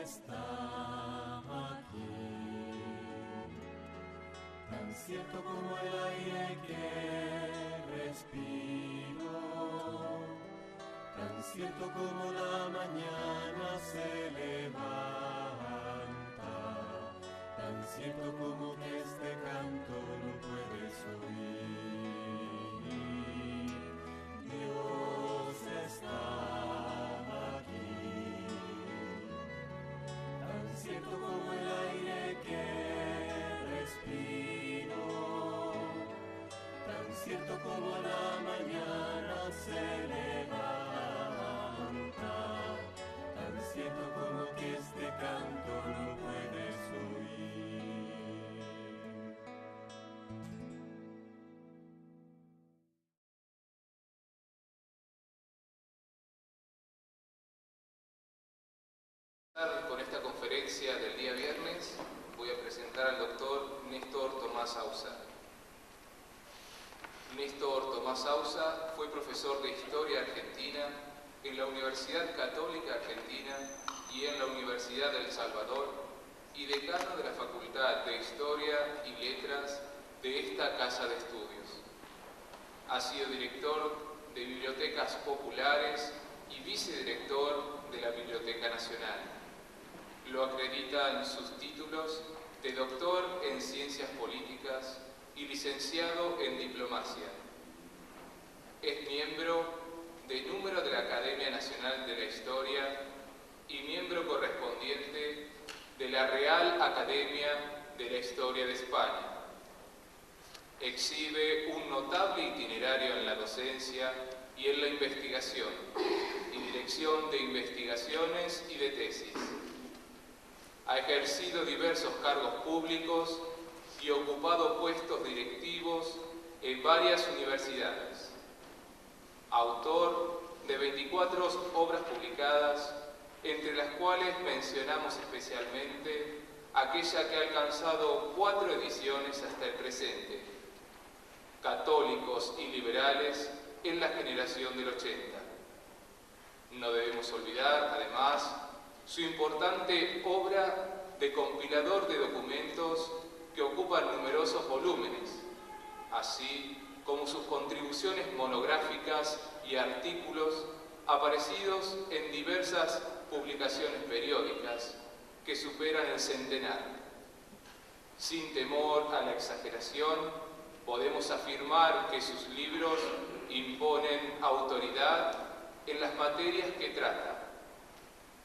está aquí, tan cierto como el aire que respiro, tan cierto como la mañana se levanta, tan cierto como que este canto lo puedes oír. Dios está aquí, tan cierto como el aire que respiro, tan cierto como la mañana se levanta, tan cierto como que este canto lo puedes oír. Con esta conferencia del día viernes voy a presentar al doctor Néstor Tomás Ausa. Néstor Tomás Ausa fue profesor de Historia Argentina en la Universidad Católica Argentina y en la Universidad del Salvador y decano de la Facultad de Historia y Letras de esta Casa de Estudios. Ha sido director de Bibliotecas Populares y vicedirector de la Biblioteca Nacional. Lo acreditan sus títulos de doctor en Ciencias Políticas y licenciado en Diplomacia. Es miembro de número de la Academia Nacional de la Historia y miembro correspondiente de la Real Academia de la Historia de España. Exhibe un notable itinerario en la docencia y en la investigación, y dirección de investigaciones y de tesis. Ha ejercido diversos cargos públicos y ocupado puestos directivos en varias universidades. Autor de 24 obras publicadas, entre las cuales mencionamos especialmente aquella que ha alcanzado 4 ediciones hasta el presente: Católicos y liberales en la generación del 80. No debemos olvidar, además, su importante obra de compilador de documentos que ocupan numerosos volúmenes, así como sus contribuciones monográficas y artículos aparecidos en diversas publicaciones periódicas que superan el centenar. Sin temor a la exageración, podemos afirmar que sus libros imponen autoridad en las materias que trata.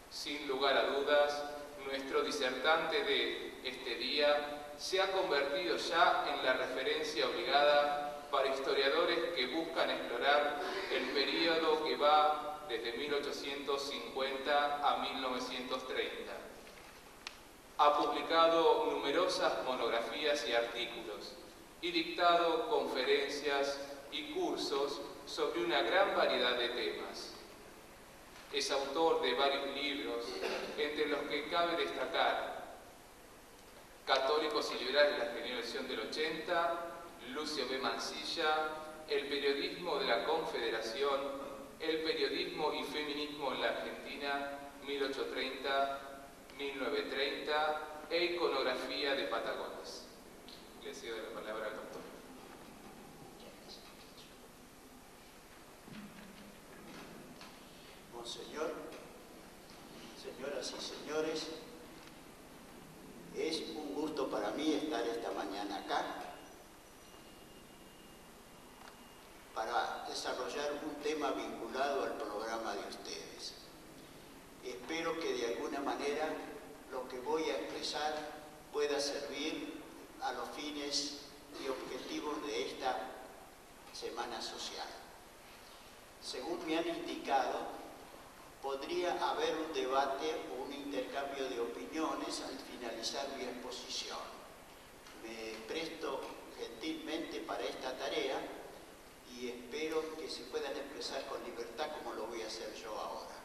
Sin lugar a dudas, nuestro disertante de este día se ha convertido ya en la referencia obligada para historiadores que buscan explorar el período que va desde 1850 a 1930. Ha publicado numerosas monografías y artículos y dictado conferencias y cursos sobre una gran variedad de temas. Es autor de varios libros, entre los que cabe destacar Católicos y liberales de la generación del 80, Lucio B. Mansilla, El periodismo de la Confederación, El periodismo y feminismo en la Argentina, 1830-1930, e Iconografía de Patagones. Le cedo la palabra al doctor. Monseñor, señoras y señores, es un gusto para mí estar esta mañana acá para desarrollar un tema vinculado al programa de ustedes. Espero que de alguna manera lo que voy a expresar pueda servir a los fines y objetivos de esta Semana Social. Según me han indicado, podría haber un debate o un intercambio de opiniones al finalizar mi exposición. Me presto gentilmente para esta tarea y espero que se puedan expresar con libertad como lo voy a hacer yo ahora.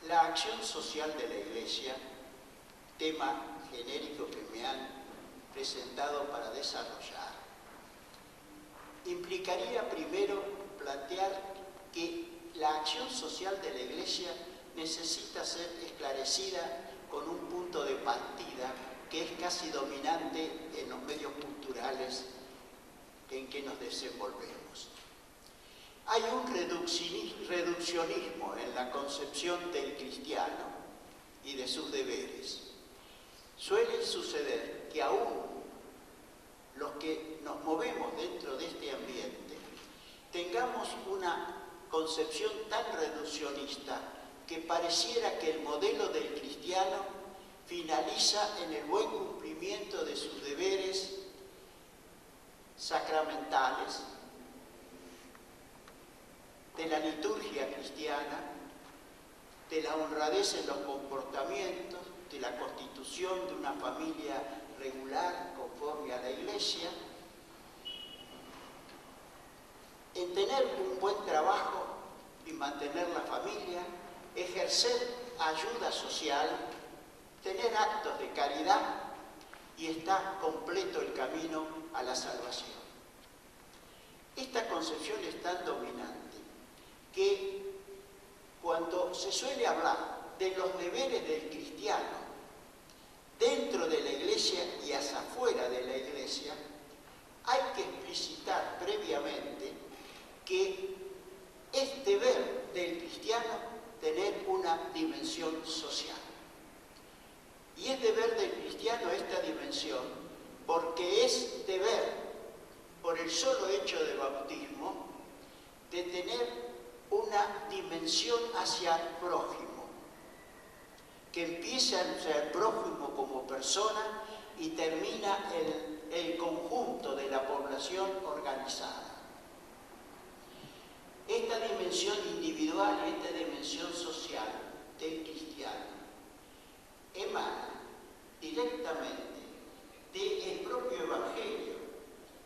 La acción social de la Iglesia, tema genérico que me han presentado para desarrollar, implicaría primero plantear que la acción social de la Iglesia necesita ser esclarecida con un punto de partida que es casi dominante en los medios culturales en que nos desenvolvemos. Hay un reduccionismo en la concepción del cristiano y de sus deberes. Suele suceder que aún los que nos movemos dentro de este ambiente tengamos una concepción tan reduccionista que pareciera que el modelo del cristiano finaliza en el buen cumplimiento de sus deberes sacramentales, de la liturgia cristiana, de la honradez en los comportamientos, de la constitución de una familia regular conforme a la Iglesia, en tener un buen trabajo y mantener la familia, ejercer ayuda social, tener actos de caridad, y está completo el camino a la salvación. Esta concepción es tan dominante que cuando se suele hablar de los deberes del cristiano dentro de la Iglesia y hacia afuera de la Iglesia, hay que explicitar previamente que es deber del cristiano tener una dimensión social. Y es deber del cristiano esta dimensión porque es deber, por el solo hecho de bautismo, de tener una dimensión hacia el prójimo, que empieza hacia el prójimo como persona y termina el conjunto de la población organizada. Esta dimensión individual y esta dimensión social del cristiano emana directamente del propio Evangelio,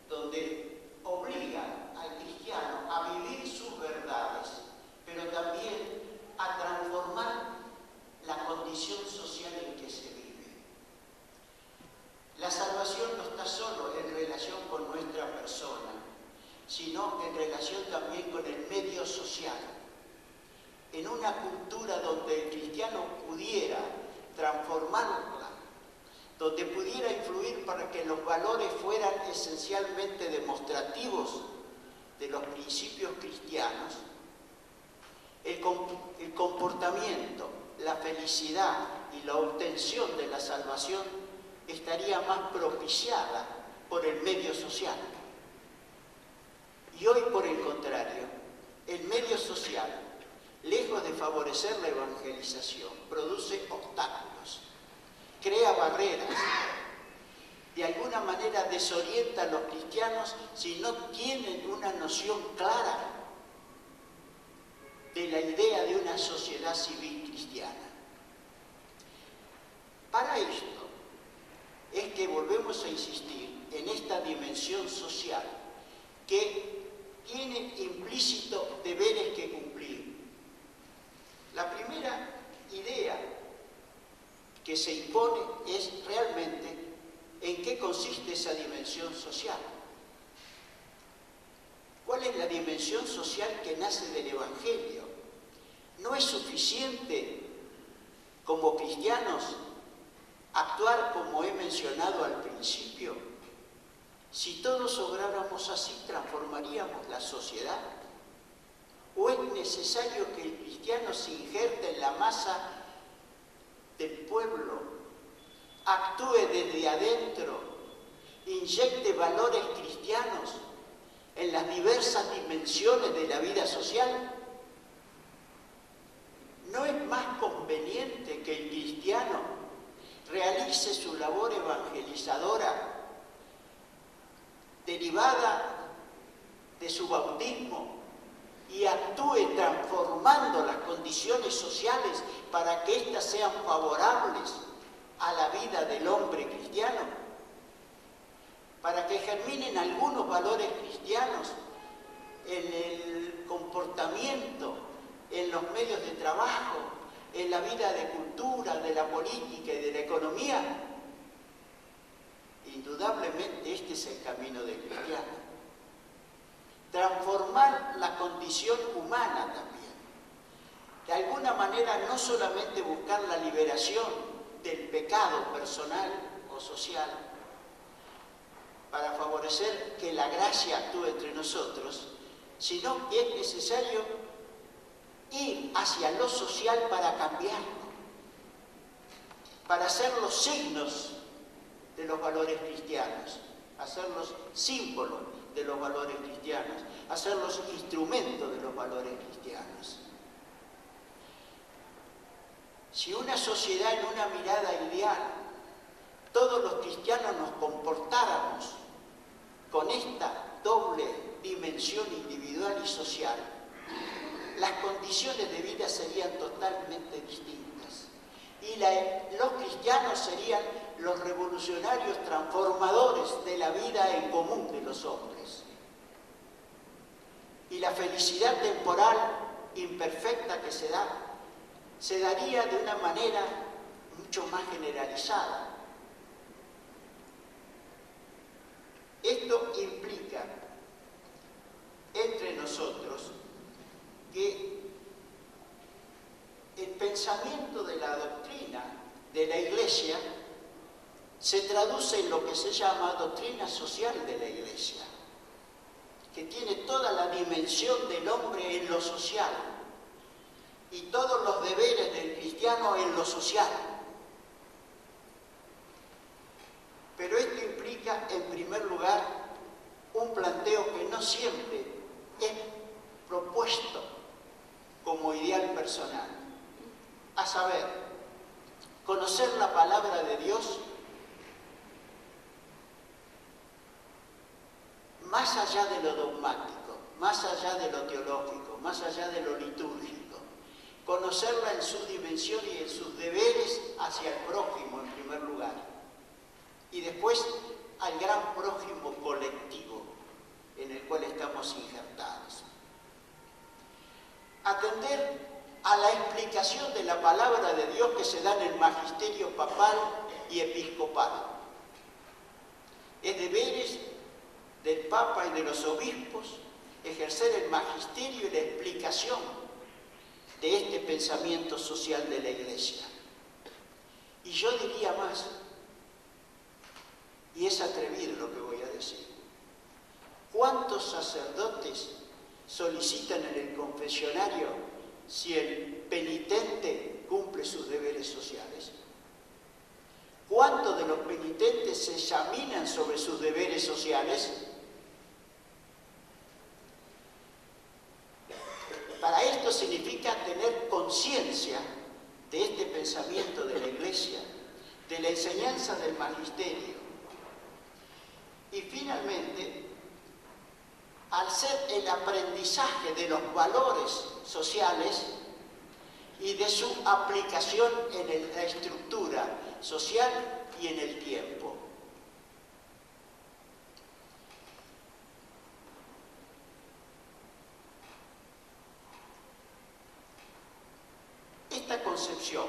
donde obliga al cristiano a vivir sus verdades, pero también a transformar la condición social en que se vive. La salvación no está solo en relación con nuestra persona, sino en relación también con el medio social. En una cultura donde el cristiano pudiera transformarla, donde pudiera influir para que los valores fueran esencialmente demostrativos de los principios cristianos, el comportamiento, la felicidad y la obtención de la salvación estaría más propiciada por el medio social. Y hoy, por el contrario, el medio social, lejos de favorecer la evangelización, produce obstáculos, crea barreras, de alguna manera desorienta a los cristianos si no tienen una noción clara de la idea de una sociedad civil cristiana. Para esto es que volvemos a insistir en esta dimensión social que tiene implícito deberes que cumplir. La primera idea que se impone es realmente en qué consiste esa dimensión social. ¿Cuál es la dimensión social que nace del Evangelio? No es suficiente como cristianos actuar como he mencionado al principio. Si todos obráramos así, transformaríamos la sociedad. ¿O es necesario que el cristiano se injerte en la masa del pueblo, actúe desde adentro, inyecte valores cristianos en las diversas dimensiones de la vida social? ¿No es más conveniente que el cristiano realice su labor evangelizadora derivada de su bautismo y actúe transformando las condiciones sociales para que éstas sean favorables a la vida del hombre cristiano? Para que germinen algunos valores cristianos en el comportamiento, en los medios de trabajo, en la vida de cultura, de la política y de la economía. Indudablemente este es el camino del cristiano. Transformar la condición humana también. de alguna manera no solamente buscar la liberación del pecado personal o social, para favorecer que la gracia actúe entre nosotros, sino que es necesario ir hacia lo social para cambiarlo, para hacer los signos de los valores cristianos, hacer los símbolos de los valores cristianos, hacer los instrumentos de los valores cristianos. Si una sociedad en una mirada ideal, todos los cristianos nos comportáramos con esta doble dimensión individual y social, las condiciones de vida serían totalmente distintas. Y los cristianos serían los revolucionarios transformadores de la vida en común de los hombres. Y la felicidad temporal imperfecta que se daría de una manera mucho más generalizada. Esto implica entre nosotros que el pensamiento de la doctrina de la Iglesia se traduce en lo que se llama doctrina social de la Iglesia, que tiene toda la dimensión del hombre en lo social y todos los deberes del cristiano en lo social. Pero esto implica, en primer lugar, un planteo que no siempre es propuesto como ideal personal, a saber, conocer la palabra de Dios más allá de lo dogmático, más allá de lo teológico, más allá de lo litúrgico, conocerla en su dimensión y en sus deberes hacia el prójimo en primer lugar, y después al gran prójimo colectivo en el cual estamos injertados. Atender a la explicación de la palabra de Dios que se da en el magisterio papal y episcopal. Es deberes del Papa y de los obispos ejercer el magisterio y la explicación de este pensamiento social de la Iglesia. Y yo diría más, y es atrevido lo que voy a decir, ¿cuántos sacerdotes solicitan en el confesionario si el penitente cumple sus deberes sociales? ¿Cuántos de los penitentes se examinan sobre sus deberes sociales? Para esto significa tener conciencia de este pensamiento de la Iglesia, de la enseñanza del magisterio. Y finalmente, al ser el aprendizaje de los valores sociales y de su aplicación en la estructura social y en el tiempo. Esta concepción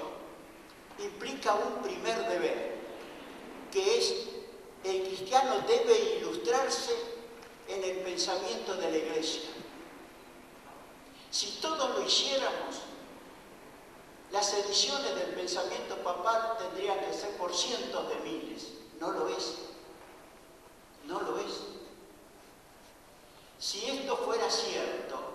implica un primer deber, que es el cristiano debe ilustrarse en el pensamiento de la Iglesia. Si todos lo hiciéramos, las ediciones del pensamiento papal tendrían que ser por cientos de miles. No lo es. No lo es. Si esto fuera cierto,